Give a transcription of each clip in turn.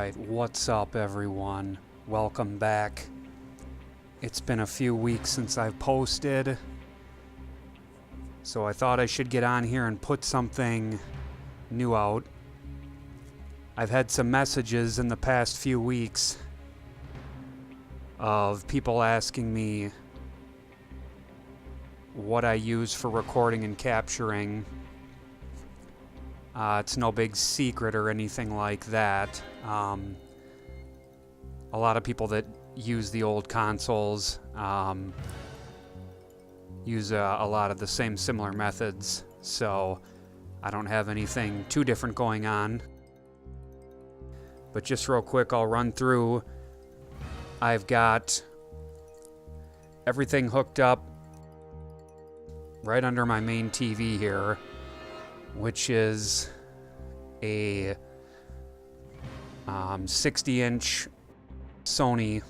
Alright, what's up everyone? Welcome back. It's been a few weeks since I've posted, so I thought I should get on here and put something new out. I've had some messages in the past few weeks of people asking me what I use for recording and capturing. It's no big secret or anything like that. A lot of people that use the old consoles use a lot of the same similar methods, so I don't have anything too different going on. But just real quick, I'll run through. I've got everything hooked up right under my main TV here, which is a 60-inch Sony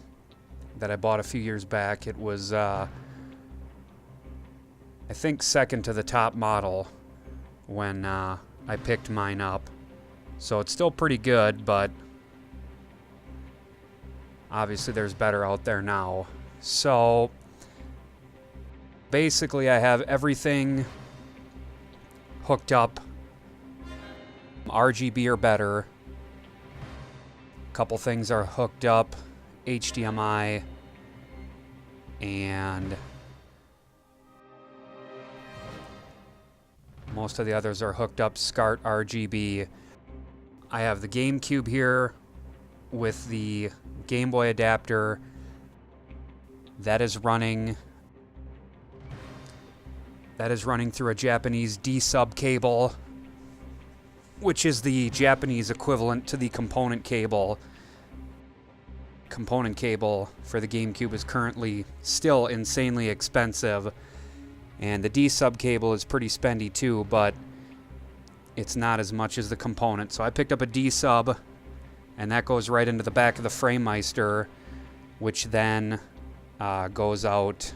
that I bought a few years back. It was, I think, second to the top model when I picked mine up. So it's still pretty good, but obviously there's better out there now. So basically I have everything hooked up RGB or better. A couple things are hooked up HDMI, and most of the others are hooked up SCART RGB. I have the GameCube here with the Game Boy adapter that is running through a Japanese D-sub cable, which is the Japanese equivalent to the component cable. Component cable for the GameCube is currently still insanely expensive, and the D-sub cable is pretty spendy too, but it's not as much as the component. So I picked up a D-sub, and that goes right into the back of the Framemeister, which then goes out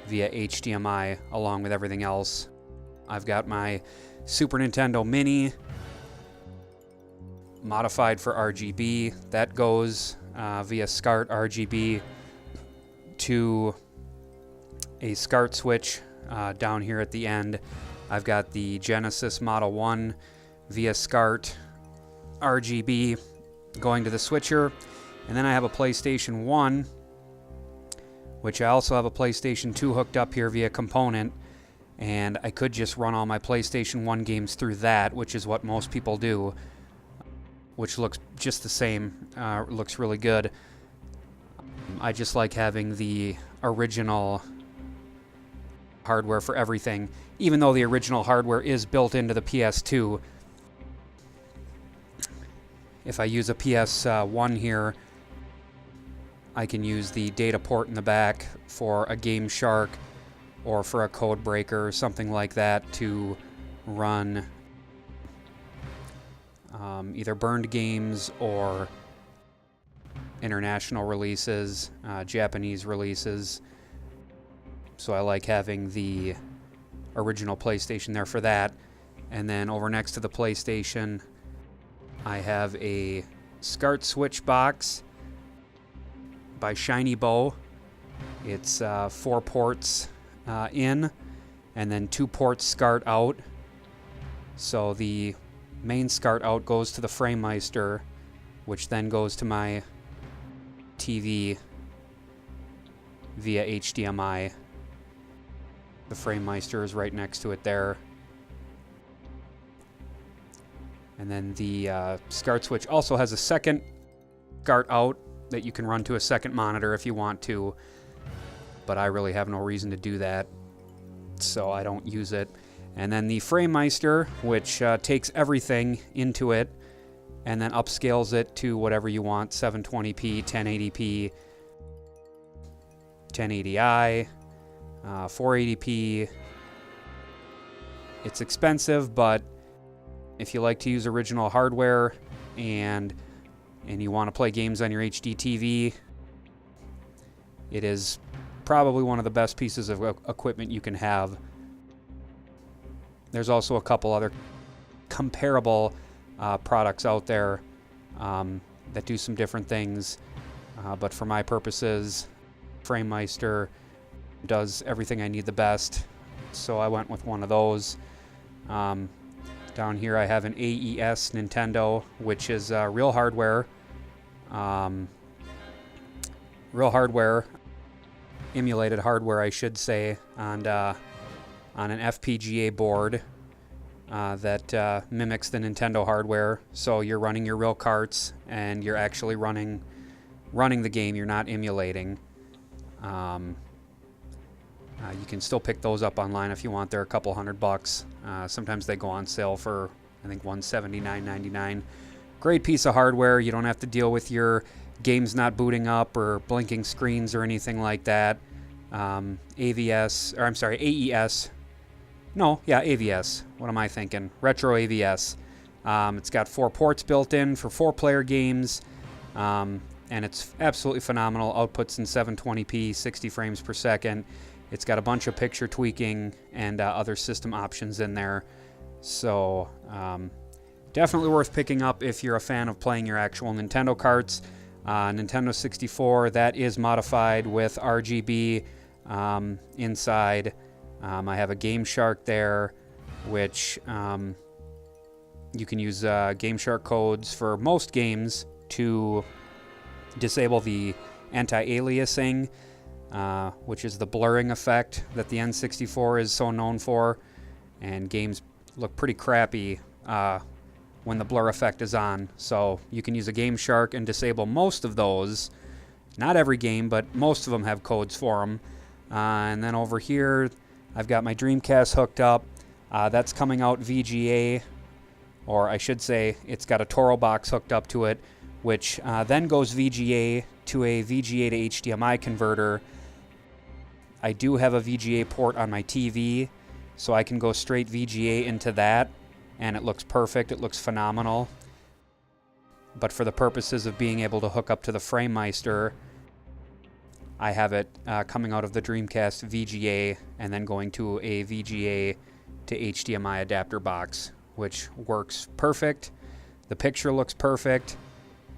via HDMI along with everything else. I've got my Super Nintendo Mini modified for RGB. That goes via SCART RGB to a SCART switch down here at the end. I've got the Genesis Model 1 via SCART RGB going to the switcher, and then I have a PlayStation 1, which I also have a PlayStation 2 hooked up here via component, and I could just run all my PlayStation 1 games through that, which is what most people do, which looks just the same. Looks really good. I just like having the original hardware for everything, even though the original hardware is built into the PS2. If I use a PS1 here, I can use the data port in the back for a Game Shark or for a code breaker or something like that to run either burned games or international releases, Japanese releases. So I like having the original PlayStation there for that. And then over next to the PlayStation, I have a SCART switch box by Shiny Bow. It's 4 ports in, and then 2 ports SCART out. So the main SCART out goes to the Framemeister, which then goes to my TV via HDMI. The Framemeister is right next to it there. And then the SCART switch also has a second SCART out that you can run to a second monitor if you want to, but I really have no reason to do that, so I don't use it. And then the Framemeister, which takes everything into it and then upscales it to whatever you want, 720p, 1080p, 1080i, 480p. It's expensive, but if you like to use original hardware and you want to play games on your HD TV, it is probably one of the best pieces of equipment you can have. There's also a couple other comparable products out there that do some different things. But for my purposes, Framemeister does everything I need the best. So I went with one of those. Down here I have an AES Nintendo, which is real hardware. Emulated hardware, I should say, on an FPGA board that mimics the Nintendo hardware. So you're running your real carts, and you're actually running the game. You're not emulating. You can still pick those up online if you want. They're a couple $100. Sometimes they go on sale for, I think, $179.99. Great piece of hardware. You don't have to deal with your games not booting up or blinking screens or anything like that. AES. No, yeah, AVS. What am I thinking? Retro AVS. It's got 4 ports built in for 4-player games, and it's absolutely phenomenal. Outputs in 720p, 60 frames per second. It's got a bunch of picture tweaking and other system options in there. So definitely worth picking up if you're a fan of playing your actual Nintendo carts. Nintendo 64, that is modified with RGB inside. I have a Game Shark there, which you can use Game Shark codes for most games to disable the anti-aliasing, which is the blurring effect that the N64 is so known for, and games look pretty crappy when the blur effect is on. So you can use a Game Shark and disable most of those. Not every game, but most of them have codes for them. And then over here, I've got my Dreamcast hooked up. That's coming out VGA, or I should say it's got a Toro box hooked up to it, which then goes VGA to a VGA to HDMI converter. I do have a VGA port on my TV, so I can go straight VGA into that, and it looks perfect. It looks phenomenal. But for the purposes of being able to hook up to the Framemeister, I have it coming out of the Dreamcast VGA and then going to a VGA to HDMI adapter box, which works perfect. The picture looks perfect,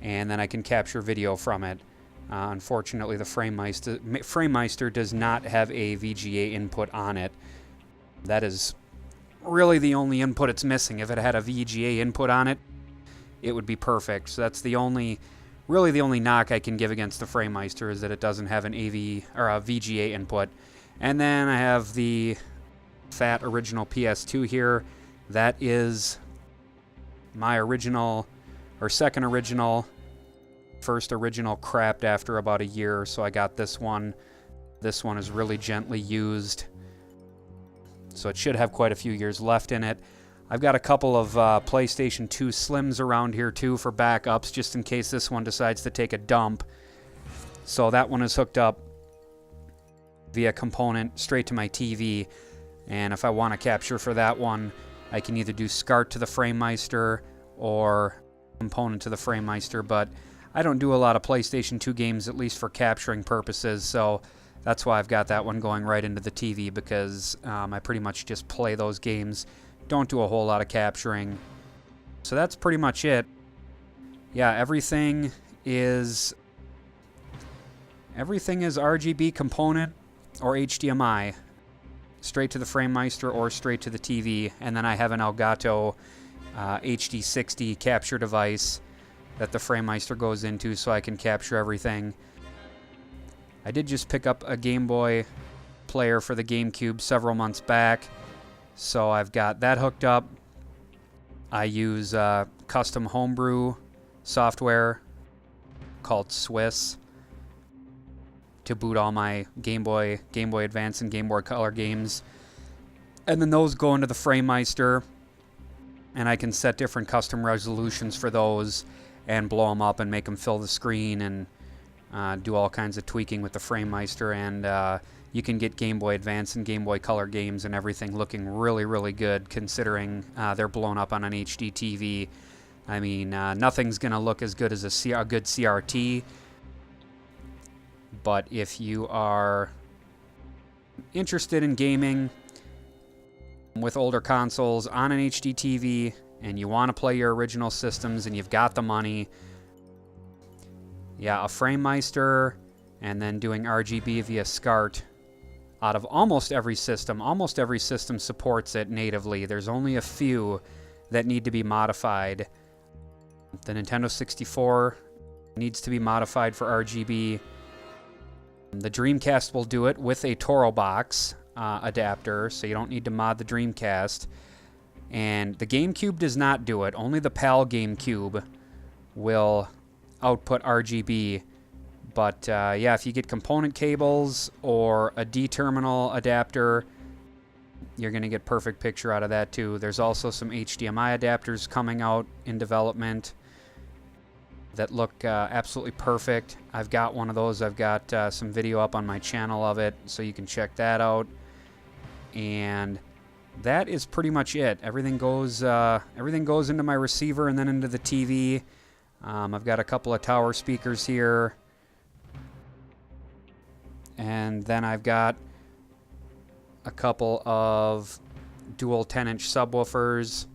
and then I can capture video from it. Unfortunately, the Framemeister does not have a VGA input on it. That is really the only input it's missing. If it had a VGA input on it, it would be perfect. So that's really the only knock I can give against the Framemeister, is that it doesn't have an AV or a VGA input. And then I have the fat original PS2 here. That is my original, or second original. First original crapped after about a year, so I got this one. This one is really gently used, so it should have quite a few years left in it. I've got a couple of PlayStation 2 Slims around here too for backups, just in case this one decides to take a dump. So that one is hooked up via component straight to my TV, and if I want to capture for that one, I can either do SCART to the Framemeister or component to the Framemeister, but I don't do a lot of PlayStation 2 games, at least for capturing purposes, so that's why I've got that one going right into the TV, because I pretty much just play those games. Don't do a whole lot of capturing. So that's pretty much it. Yeah, everything is RGB component or HDMI, straight to the Framemeister or straight to the TV, and then I have an Elgato HD60 capture device that the Framemeister goes into, so I can capture everything. I did just pick up a Game Boy player for the GameCube several months back, so I've got that hooked up. I use custom homebrew software called Swiss to boot all my Game Boy Advance and Game Boy Color games. And then those go into the Framemeister, and I can set different custom resolutions for those and blow them up and make them fill the screen, and do all kinds of tweaking with the Framemeister, and you can get Game Boy Advance and Game Boy Color games and everything looking really, really good, considering they're blown up on an HD TV. I mean, nothing's going to look as good as a good CRT, but if you are interested in gaming with older consoles on an HD TV and you want to play your original systems and you've got the money, yeah, a Framemeister and then doing RGB via SCART out of almost every system supports it natively. There's only a few that need to be modified. The Nintendo 64 needs to be modified for RGB. The Dreamcast will do it with a Toro box adapter, so you don't need to mod the Dreamcast. And the GameCube does not do it. Only the PAL GameCube will output RGB. But yeah, if you get component cables or a D-terminal adapter, you're going to get perfect picture out of that too. There's also some HDMI adapters coming out in development that look absolutely perfect. I've got one of those. I've got some video up on my channel of it, so you can check that out. And that is pretty much it. Everything goes into my receiver and then into the TV. I've got a couple of tower speakers here, and then I've got a couple of dual 10-inch subwoofers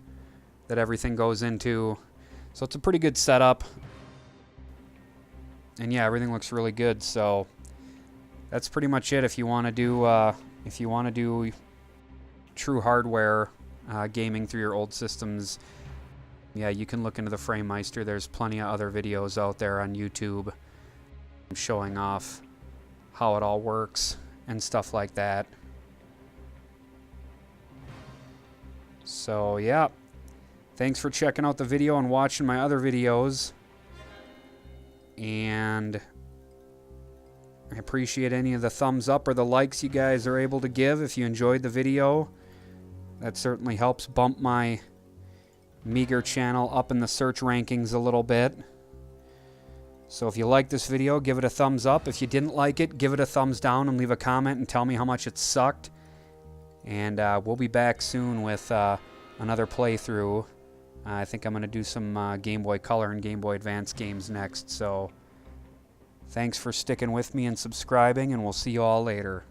that everything goes into. So it's a pretty good setup. And yeah, everything looks really good. So that's pretty much it. If you want to do true hardware gaming through your old systems, yeah, you can look into the Framemeister. There's plenty of other videos out there on YouTube showing off how it all works and stuff like that. So yeah, thanks for checking out the video and watching my other videos. And I appreciate any of the thumbs up or the likes you guys are able to give if you enjoyed the video. That certainly helps bump my meager channel up in the search rankings a little bit. So if you like this video, give it a thumbs up. If you didn't like it, give it a thumbs down and leave a comment and tell me how much it sucked. And we'll be back soon with another playthrough. I think I'm going to do some Game Boy Color and Game Boy Advance games next. So thanks for sticking with me and subscribing, and we'll see you all later.